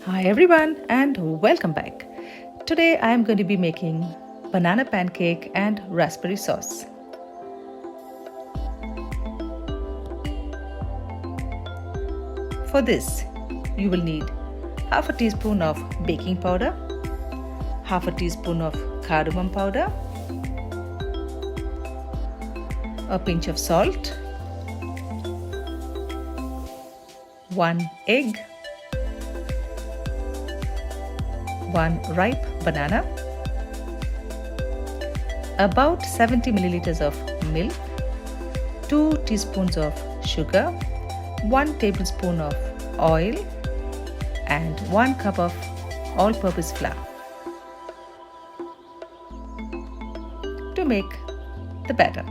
Hi everyone and welcome back. Today I am going to be making banana pancake and raspberry sauce. For this, you will need half a teaspoon of baking powder, half a teaspoon of cardamom powder, a pinch of salt, 1 egg, 1 ripe banana, about 70 milliliters of milk, 2 teaspoons of sugar, 1 tablespoon of oil and 1 cup of all-purpose flour to make the batter.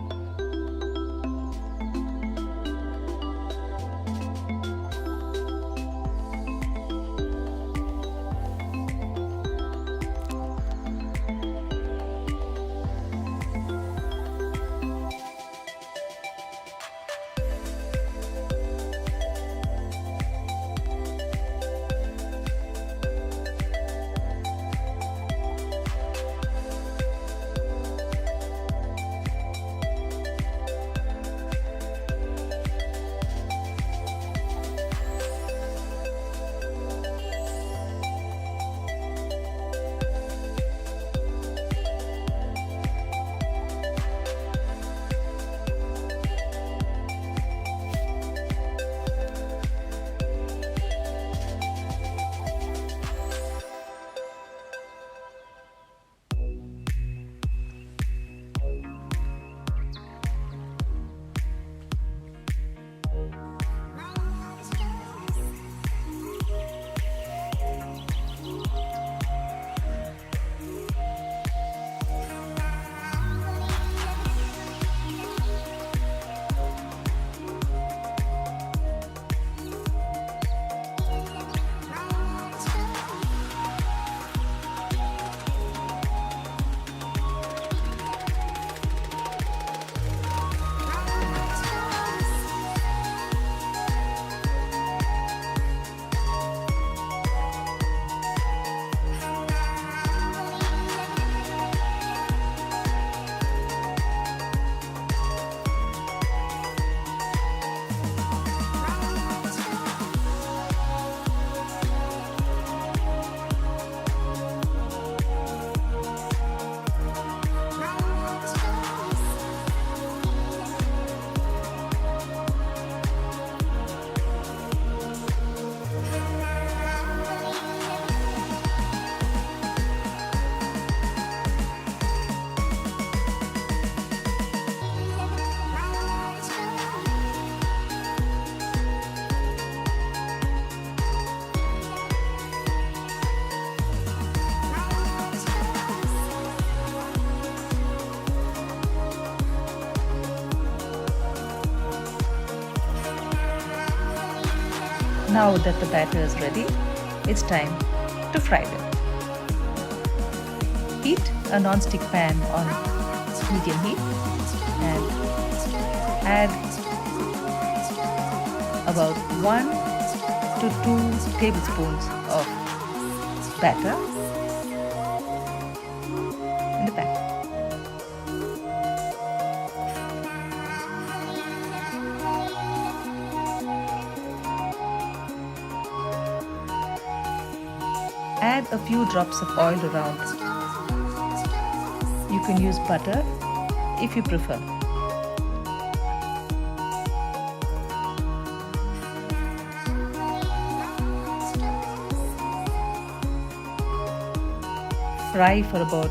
Now that the batter is ready, it's time to fry them. Heat a non-stick pan on medium heat and add about 1 to 2 tablespoons of batter in the pan. Add a few drops of oil around. You can use butter if you prefer. Fry for about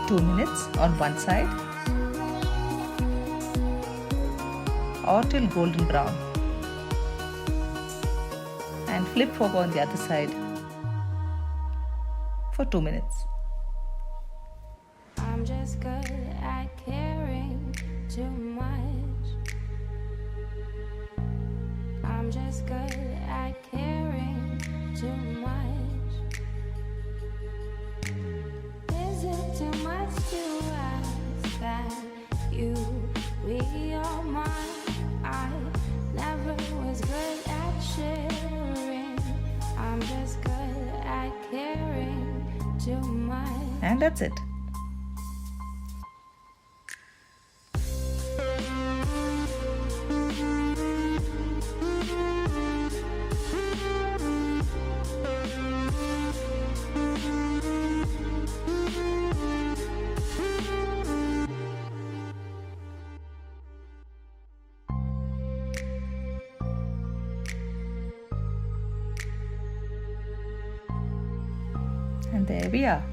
2 minutes on one side or till golden brown, and flip over on the other side for 2 minutes. I'm just good at caring too much. I'm just good at caring too much. Is it too much to ask that you be all mine? I never was good at sharing. I'm just good caring too much. And that's it. And there we are,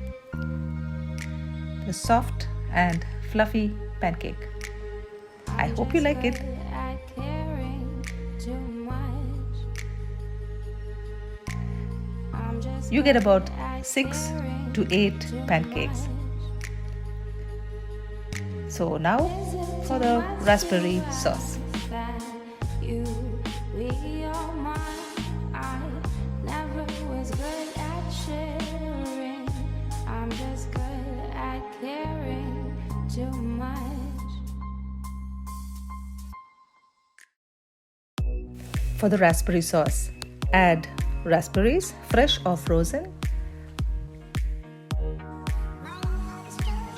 the soft and fluffy pancake. I hope you like it. You get about 6 to 8 pancakes. So now for the raspberry sauce. For the raspberry sauce, add raspberries, fresh or frozen,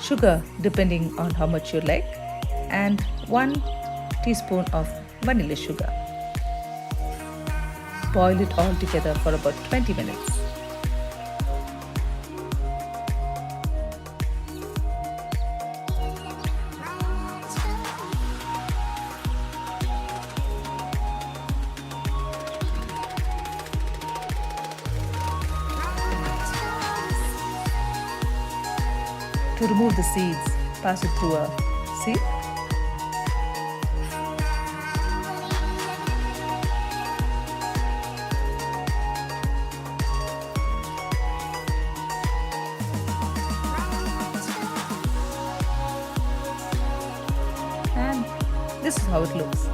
sugar depending on how much you like, and 1 teaspoon of vanilla sugar. Boil it all together for about 20 minutes. To remove the seeds, pass it through a sieve. And this is how it looks.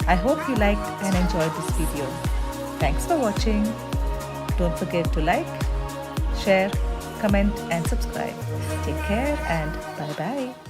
I hope you liked and enjoyed this video. Thanks for watching. Don't forget to like, share, comment and subscribe. Take care and bye-bye.